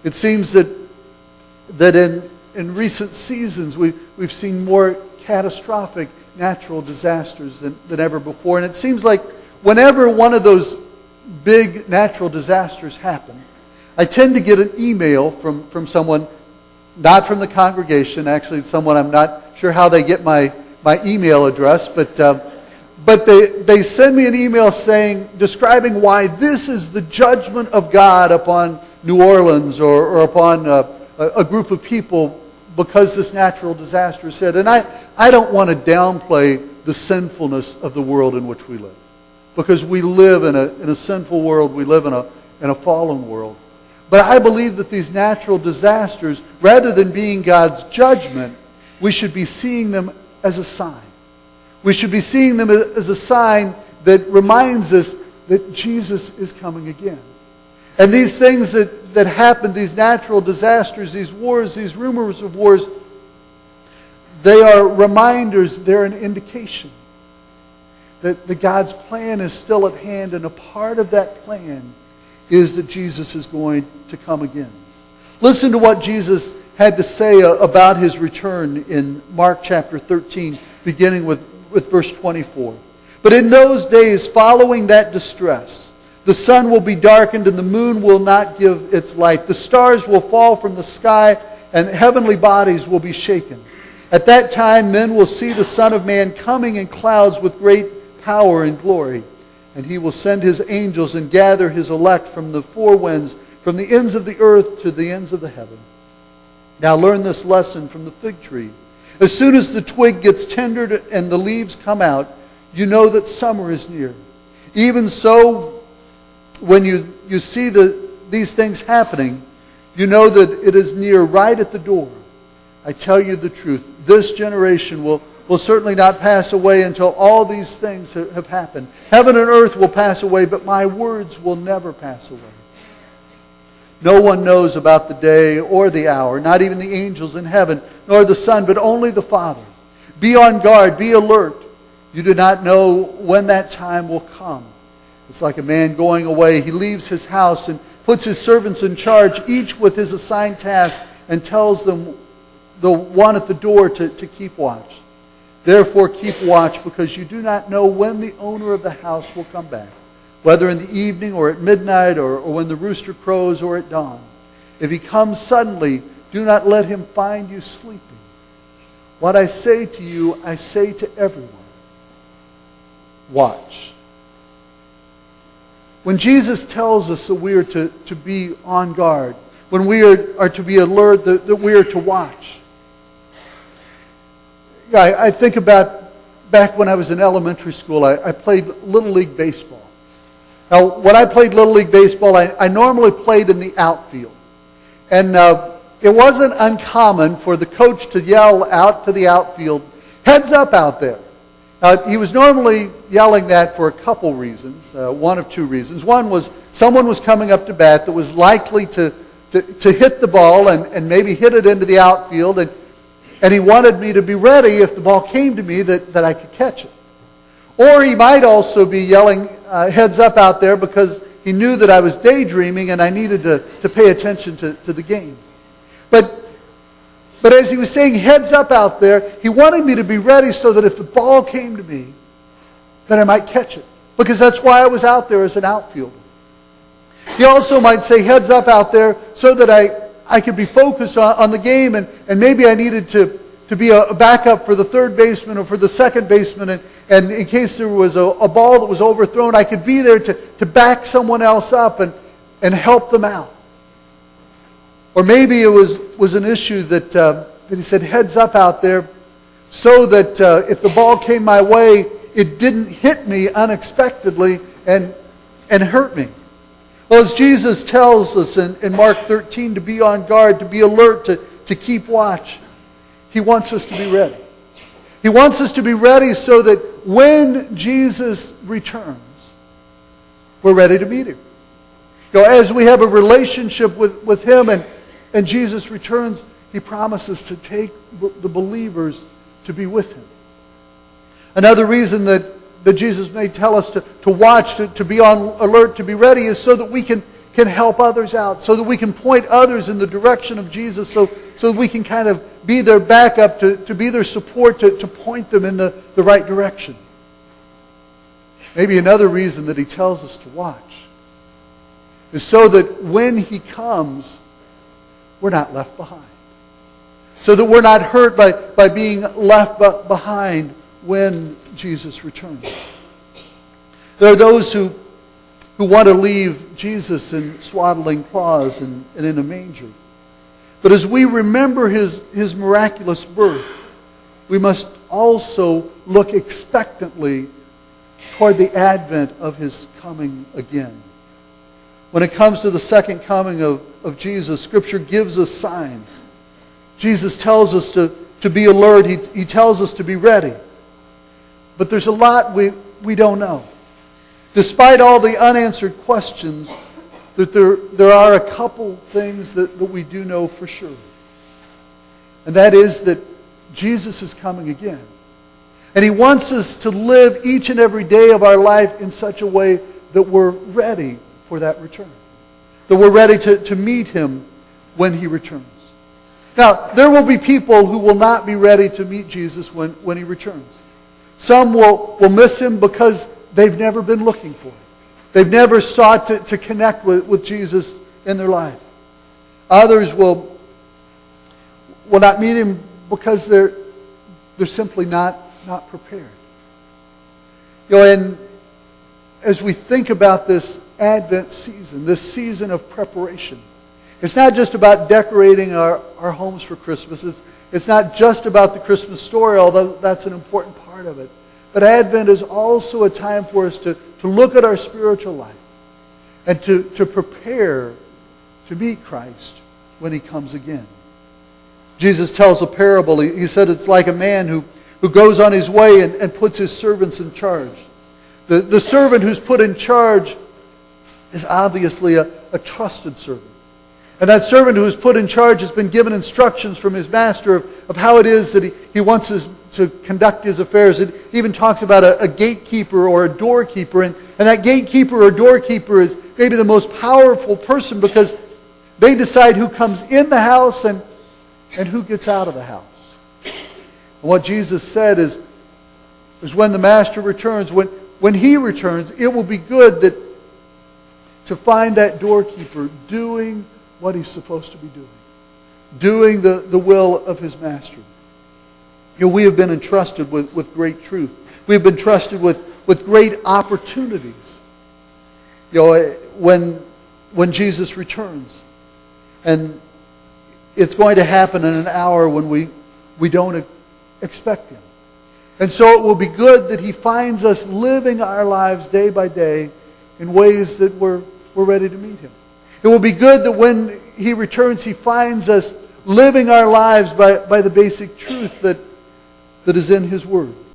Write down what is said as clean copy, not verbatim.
It seems that in recent seasons we've seen more catastrophic natural disasters than ever before. And it seems like whenever one of those big natural disasters happen, I tend to get an email from someone, not from the congregation, actually someone I'm not sure how they get my email address, but they send me an email describing why this is the judgment of God upon New Orleans or upon a group of people because this natural disaster is hit. And I don't want to downplay the sinfulness of the world in which we live, because we live in a sinful world. We live in a fallen world. But I believe that these natural disasters, rather than being God's judgment, we should be seeing them as a sign. We should be seeing them as a sign that reminds us that Jesus is coming again. And these things that happen, these natural disasters, these wars, these rumors of wars, they are reminders, they're an indication that God's plan is still at hand, and a part of that plan is that Jesus is going to come again. Listen to what Jesus had to say about his return in Mark chapter 13, beginning with verse 24. But in those days following that distress, the sun will be darkened and the moon will not give its light. The stars will fall from the sky and heavenly bodies will be shaken. At that time men will see the Son of Man coming in clouds with great power and glory. And he will send his angels and gather his elect from the four winds, from the ends of the earth to the ends of the heaven. Now learn this lesson from the fig tree. As soon as the twig gets tendered and the leaves come out, you know that summer is near. Even so, when you see these things happening, you know that it is near, right at the door. I tell you the truth, this generation will certainly not pass away until all these things have happened. Heaven and earth will pass away, but my words will never pass away. No one knows about the day or the hour, not even the angels in heaven, nor the Son, but only the Father. Be on guard, be alert. You do not know when that time will come. It's like a man going away. He leaves his house and puts his servants in charge, each with his assigned task, and tells them, the one at the door, to keep watch. Therefore keep watch, because you do not know when the owner of the house will come back, whether in the evening or at midnight or when the rooster crows or at dawn. If he comes suddenly, do not let him find you sleeping. What I say to you, I say to everyone. Watch. When Jesus tells us that we are to be on guard, when we are to be alert, that we are to watch. I think about back when I was in elementary school, I played Little League Baseball. Now, when I played Little League Baseball, I normally played in the outfield. And it wasn't uncommon for the coach to yell out to the outfield, "Heads up out there." He was normally yelling that for a couple reasons, one of two reasons. One was someone was coming up to bat that was likely to hit the ball and maybe hit it into the outfield, and he wanted me to be ready if the ball came to me that I could catch it. Or he might also be yelling, "Heads up out there," because he knew that I was daydreaming and I needed to pay attention to the game. But as he was saying, "Heads up out there," he wanted me to be ready so that if the ball came to me, that I might catch it. Because that's why I was out there as an outfielder. He also might say, "Heads up out there," so that I could be focused on the game, and maybe I needed to be a backup for the third baseman or for the second baseman, and in case there was a ball that was overthrown, I could be there to back someone else up and help them out. Or maybe it was an issue that he said, "Heads up out there," so that if the ball came my way, it didn't hit me unexpectedly and hurt me. Well, as Jesus tells us in Mark 13 to be on guard, to be alert, to keep watch, he wants us to be ready. He wants us to be ready so that when Jesus returns, we're ready to meet him. As we have a relationship with him and Jesus returns, he promises to take the believers to be with him. Another reason that Jesus may tell us to watch, to be on alert, to be ready, is so that we can can help others out, so that we can point others in the direction of Jesus, so that we can kind of be their backup, to be their support, to point them in the right direction. Maybe another reason that he tells us to watch is so that when he comes, we're not left behind. So that we're not hurt by being left behind when Jesus returns. There are those who want to leave Jesus in swaddling cloths and in a manger. But as we remember his miraculous birth, we must also look expectantly toward the advent of his coming again. When it comes to the second coming of Jesus, Scripture gives us signs. Jesus tells us to be alert. He tells us to be ready. But there's a lot we don't know. Despite all the unanswered questions, that there are a couple things that we do know for sure. And that is that Jesus is coming again. And he wants us to live each and every day of our life in such a way that we're ready for that return. That we're ready to meet him when he returns. Now, there will be people who will not be ready to meet Jesus when he returns. Some will miss him because they've never been looking for him. They've never sought to connect with Jesus in their life. Others will not meet him because they're simply not prepared. And as we think about this Advent season, this season of preparation, it's not just about decorating our homes for Christmas. It's not just about the Christmas story, although that's an important part of it. But Advent is also a time for us to look at our spiritual life and to prepare to meet Christ when he comes again. Jesus tells a parable. He said it's like a man who goes on his way and puts his servants in charge. The servant who's put in charge is obviously a trusted servant. And that servant who is put in charge has been given instructions from his master of how it is that he wants to conduct his affairs. It even talks about a gatekeeper or a doorkeeper. And that gatekeeper or doorkeeper is maybe the most powerful person because they decide who comes in the house and who gets out of the house. And what Jesus said is when the master returns, when he returns, it will be good to find that doorkeeper doing what he's supposed to be doing the will of his master. We have been entrusted with great truth. We have been trusted with great opportunities. When Jesus returns, and it's going to happen in an hour when we don't expect him. And so it will be good that he finds us living our lives day by day in ways that we're ready to meet him. It will be good that when he returns, he finds us living our lives by the basic truth that is in his word.